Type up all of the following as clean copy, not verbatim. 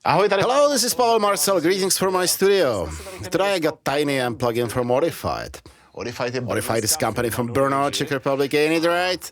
Ahoj, tady. Hello, this is Pavel Marcel. Greetings from my studio. Today I got TinyAmp plugin from Audified. Audified is a company from Brno, Czech Republic, ain't it right?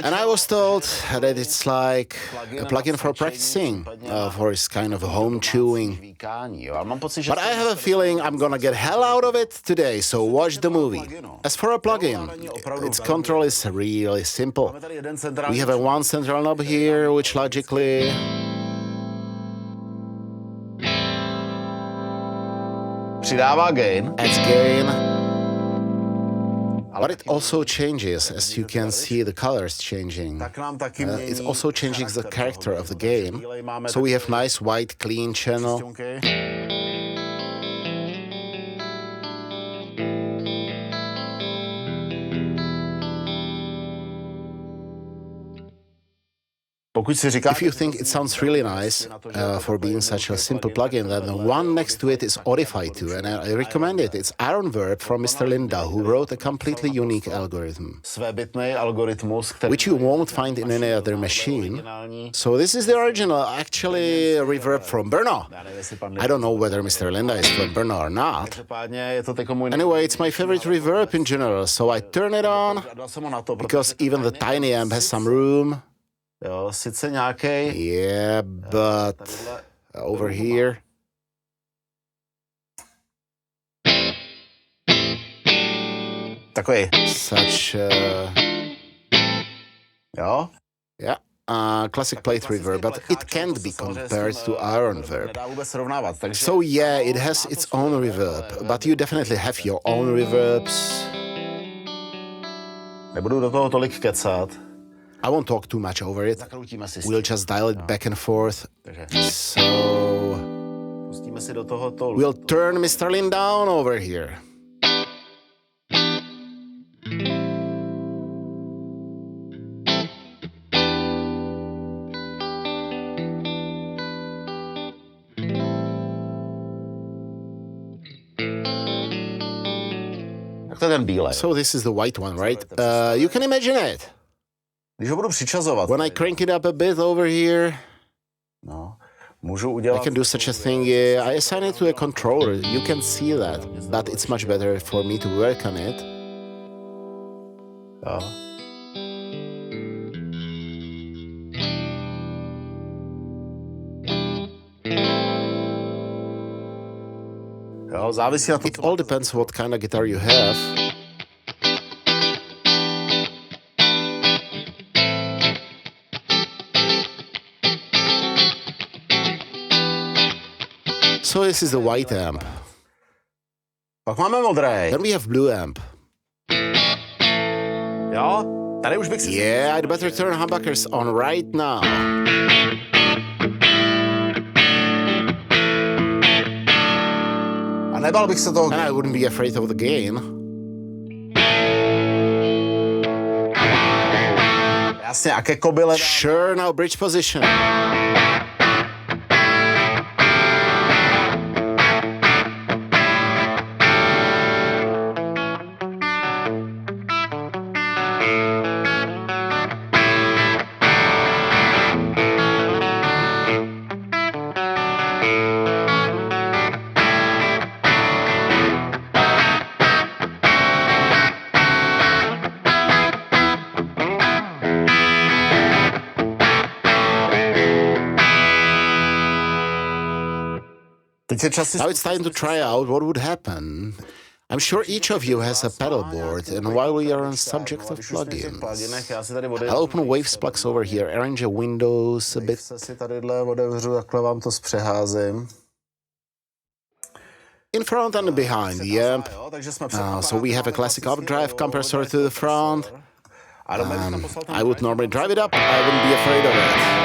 And I was told that it's like a plugin for practicing, for this kind of home chewing. But I have a feeling I'm gonna get hell out of it today, so watch the movie. As for a plugin, its control is really simple. We have a one central knob here, which logically Přidává gain. adds gain. But it also changes, as you can see the colors changing. It also changes the character of the game. So we have nice white clean channel. If you think it sounds really nice for being such a simple plugin, then the one next to it is Audified too, and I recommend it. It's Verb from Mr. Linda, who wrote a completely unique algorithm, which you won't find in any other machine. So this is the original, actually reverb from Brno. I don't know whether Mr. Linda is from Brno or not. Anyway, it's my favorite reverb in general, so I turn it on, because even the TinyAmp has some room. Jo, sice nějakej. Yeah, but over here. Takový. Such Jo? Yeah. Classic plate reverb, but it can't be compared to Verb. So yeah, it has its own reverb, but you definitely have your own reverbs. Nebudu do toho tolik kecat. I won't talk too much over it. We'll just dial it back and forth. So we'll turn Mr. Lin down over here. So this is the white one, right? You can imagine it. When I crank it up a bit over here, I can do such a thing. I assign it to a controller. You can see that, but it's much better for me to work on it. It all depends what kind of guitar you have. So this is the white amp. Pak máme modrý. Then we have blue amp. Jo, tady už bych si... Yeah, I'd better turn humbuckers on right now. A nebal bych se toho... And I wouldn't be afraid of the gain. Jasně, a ke kobyle... Sure, now bridge position. Now it's time to try out what would happen. I'm sure each of you has a pedal board, and while we are on subject of plugins, I'll open Waves plugs over here, arrange the windows a bit. In front and behind the amp. So we have a classic overdrive compressor to the front. I would normally drive it up, I wouldn't be afraid of it.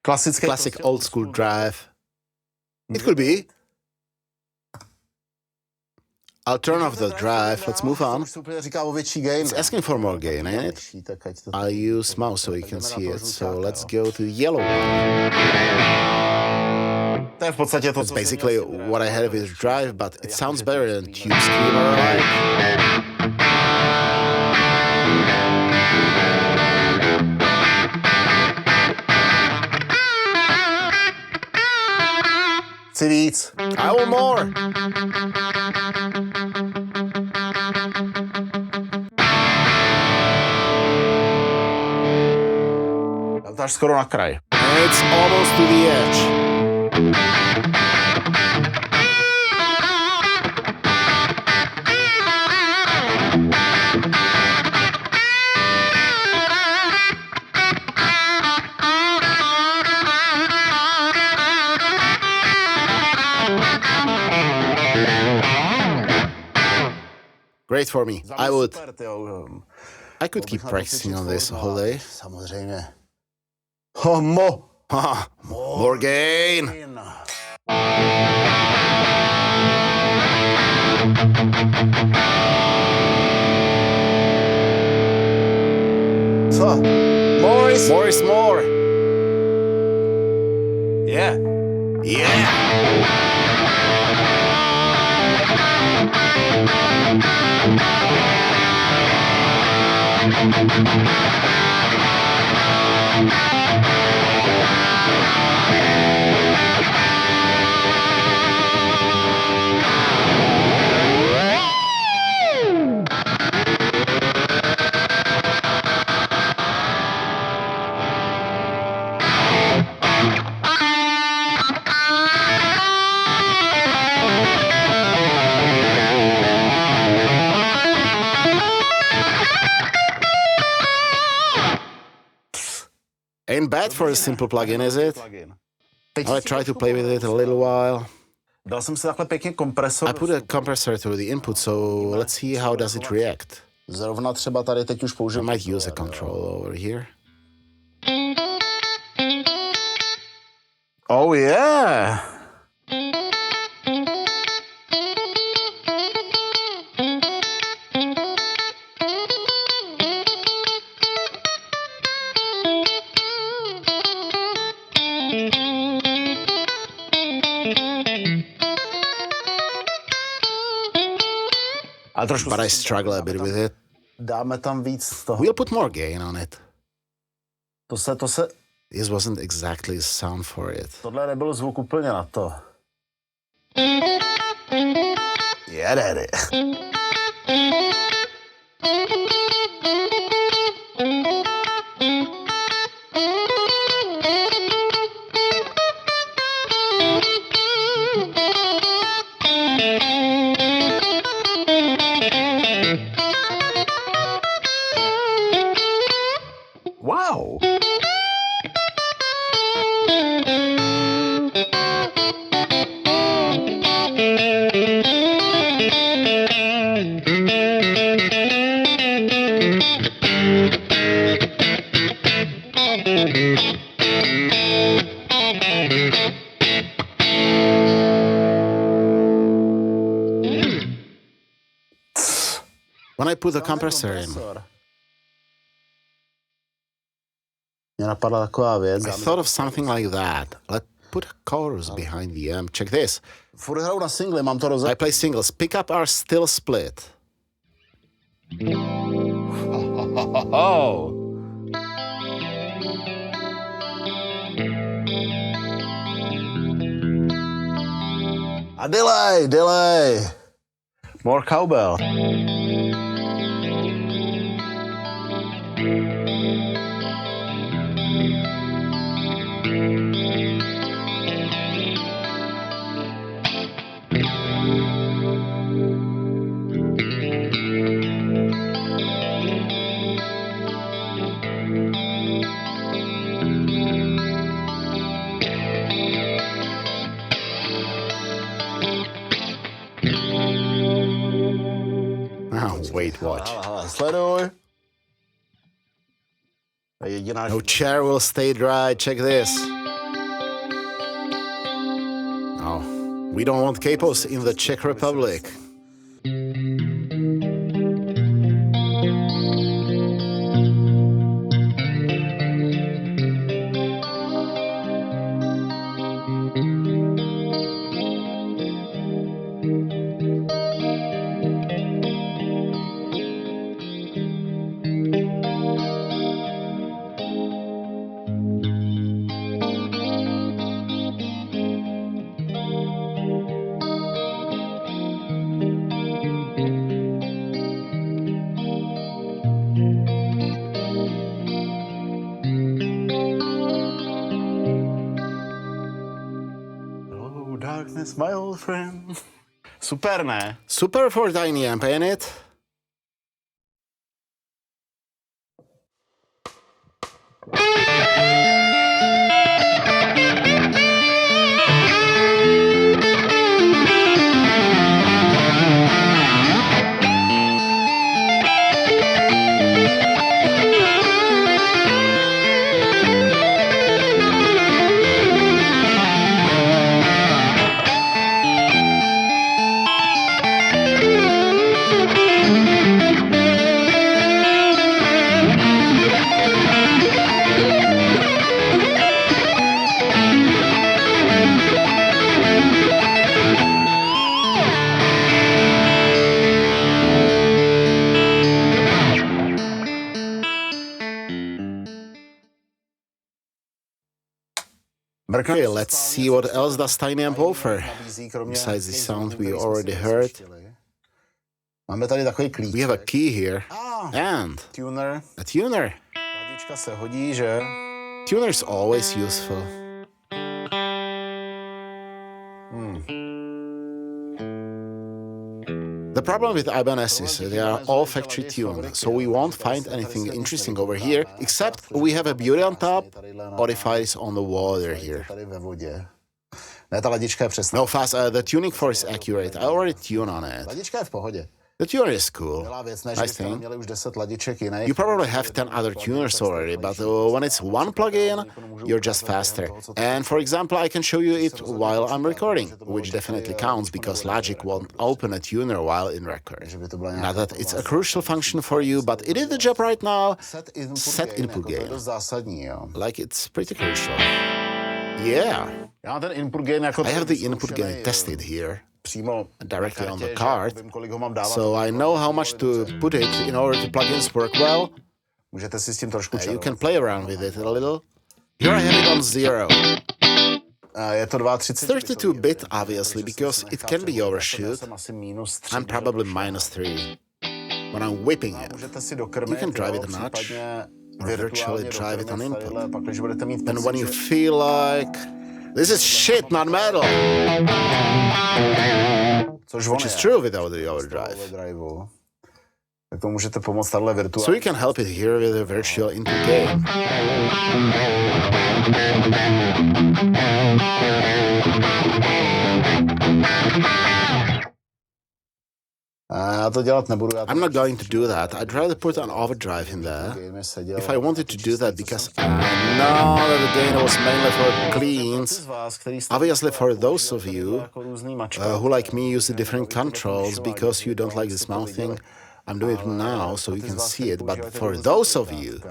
Classic old school drive. It could be. I'll turn off the drive. Let's move on. It's asking for more gain, ain't it? I'll use mouse so you can see it. So let's go to the yellow one. That's basically what I had with drive, but it sounds better than Tube Screamer. Chci víc. I want more. To až skoro na kraj. It's almost to the edge. Great for me. I could keep practicing on this all day. Samozřejmě. More gain. Co? More is more. Yeah. Ain't bad for a simple plugin, is it? I try to play with it a little while. Dal jsem si takhle pěkně kompresor. I put a compressor to the input, so let's see how does it react. Zrovna třeba tady teď už I použiju. might use a control over here. Oh yeah! But I struggle a bit with it. Dáme tam víc toho. We'll put more gain on it. To se... This wasn't exactly the sound for it. Tohle nebyl zvuk úplně na to. Yeah, daddy. Wow. When I put the compressor in, Mě napadla taková věc. I thought of something like that. Let's put a chorus behind the amp. Check this. Furt hraju na singly, mám to I play singles. Pickup are still split. Oh. A delay. More cowbell. Wait, watch. Sleduj. No chair will stay dry. Check this. Oh, we don't want capos in the Czech Republic. It's my old friend. Super, ne? Super for TinyAmp, ain't it? Okay, let's see what else does TinyAmp offer, besides the sound we already heard. We have a key here, and a tuner. Tuner is always useful. The problem with Ibanez is they are all factory tuned, so we won't find anything interesting over here, except we have a beauty on top. Audified is on the water here. No, fast, the tuning fork is accurate. I already tuned on it. The tuner is cool. Nice thing. You probably have 10 other tuners already, but when it's one plugin, you're just faster. And for example, I can show you it while I'm recording, which definitely counts because Logic won't open a tuner while in record. Not that it's a crucial function for you, but it is the job right now. Set input gain. Like it's pretty crucial. Yeah. I have the input gain tested here. Directly on the card, so I know how much to put it in order to plugins work well. You can play around with it a little. Here I have it on 0. It's 32-bit, obviously, because it can be overshoot. I'm probably -3 when I'm whipping it. You can drive it a notch, or virtually drive it on input. And when you feel like this is shit, not metal. Which is true without the overdrive. So you can help it here with a virtual input gain. I'm not going to do that. I'd rather put an overdrive in there if I wanted to do that, because I know that the gain was mainly for cleans. Obviously, for those of you who, like me, use the different controls because you don't like the smoothing, I'm doing it now so you can see it, but for those of you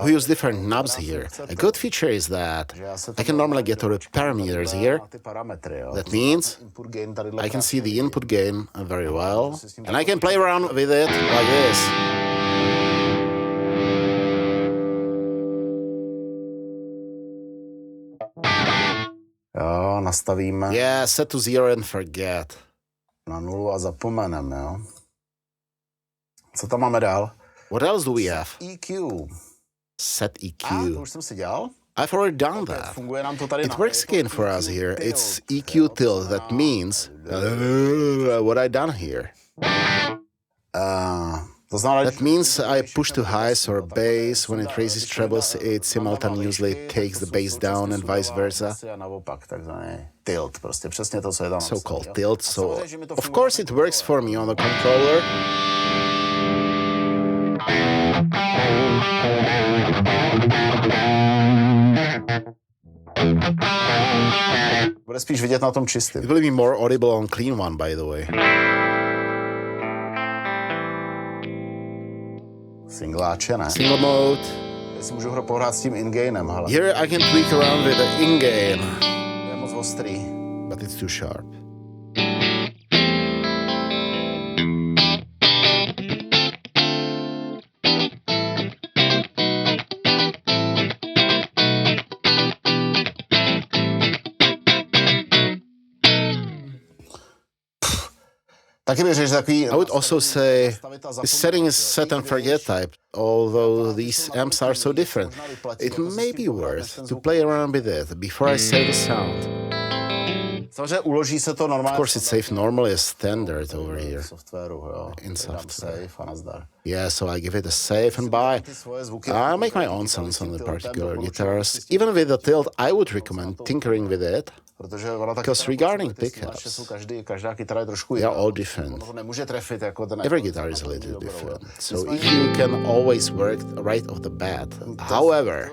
who use different knobs here, a good feature is that I can normally get to the parameters here. That means I can see the input gain very well, and I can play around with it like this. Yeah, set to 0 and forget. Co tam máme dál? What else do we have? EQ. Set EQ. To už jsem si dělal? I've already done that. It works again for us here. It's EQ tilt. That means what I done here. That means I push to highs or bass. When it raises trebles, it simultaneously takes the bass down and vice versa. So-called tilt. So, of course, it works for me on the controller. Bude spíš vidět na tom čistým. It will be more audible on clean one, by the way. Singláče, ne? Single mode. Si můžu pohrát s tím in-gainem, hele. Here I can tweak around with the in-gain. Je moc ostrý. But it's too sharp. I would also say this setting is set and forget type, although these amps are so different. It may be worth to play around with it before I save the sound. Samozřejmě uloží se to normálně. Of course, it's saved normally as standard over here in Software. software. Save a nazdar. Yeah, so I give it a save and buy. I'll make my own sounds on the particular guitars. Even with the tilt, I would recommend tinkering with it. Because regarding pickups, they are all different. Every guitar is a little different. So if you can always work right off the bat. However,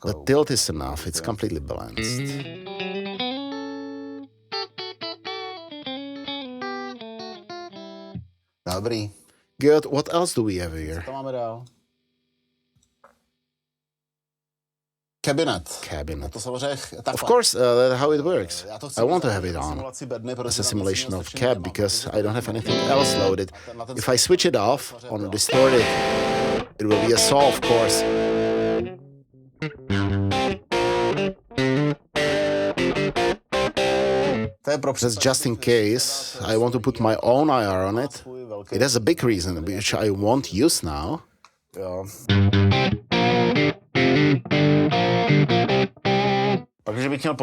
the tilt is enough. It's completely balanced. Dobrý. Good. What else do we have here? Co máme dál? Cabinet. Of course, that's how it works. I want to have it on as a simulation of cab because I don't have anything else loaded. If I switch it off on a distorted, it will be a saw, of course. That's just in case I want to put my own IR on it. It has a big reason, which I won't use now.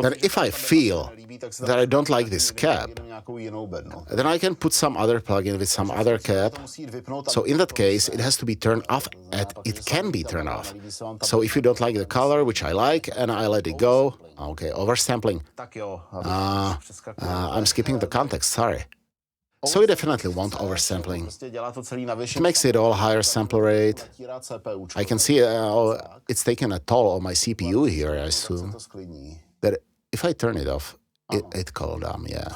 Then if I feel that I don't like this cab, then I can put some other plugin with some other cab. So in that case, it has to be turned off, and it can be turned off. So if you don't like the color, which I like, and I let it go, okay, oversampling. I'm skipping the context, sorry. So you definitely want oversampling. It makes it all higher sample rate. I can see it's taken a toll on my CPU here, I assume. That if I turn it off, it calmed down, yes.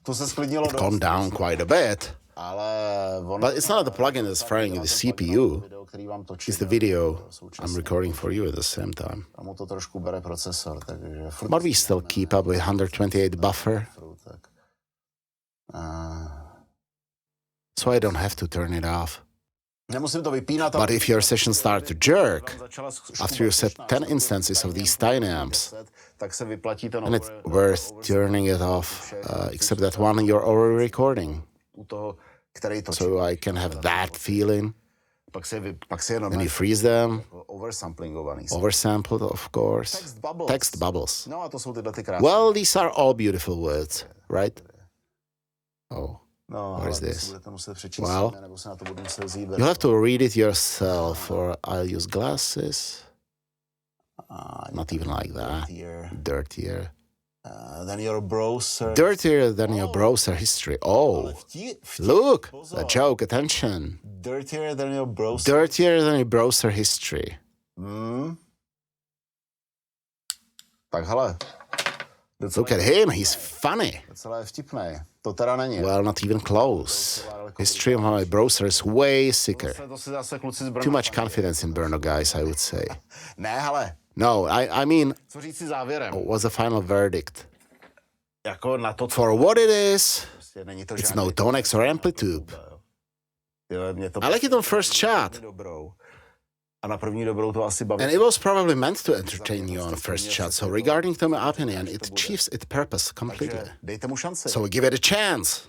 It calmed down quite a bit. But it's not the plugin that's frying the CPU. It's the video I'm recording for you at the same time. But we still keep up with 128 buffer. So I don't have to turn it off. But if your session starts to jerk, after you set 10 instances of these TinyAmps, then it's worth turning it off, except that one you're already recording. So I can have that feeling. Then you freeze them. Oversampled, of course. Text bubbles. Well, these are all beautiful words, right? Oh, what is this? Well, you'll have to read it yourself, or I'll use glasses. Not even like that. Dirtier. Than your browser. Dirtier than your browser history. Oh, look, a joke, attention. Dirtier than your browser. Dirtier than your browser history. Tak hele. Look at him, he's funny. Docela je vtipný. To teda není. Well, not even close. History of my browser is way sicker. Too much confidence in Brno, guys, I would say. Ne, hele. No, I mean, Co říct si závěrem? what's the final verdict? Jako na to, For what it is, it's no Tonex or Amplitude. I like it on first shot. A na první dobrou to asi baví. And it was probably meant to entertain you on first shot, so regarding to my opinion, it achieves its purpose completely. Dejte mu šanci. So give it a chance.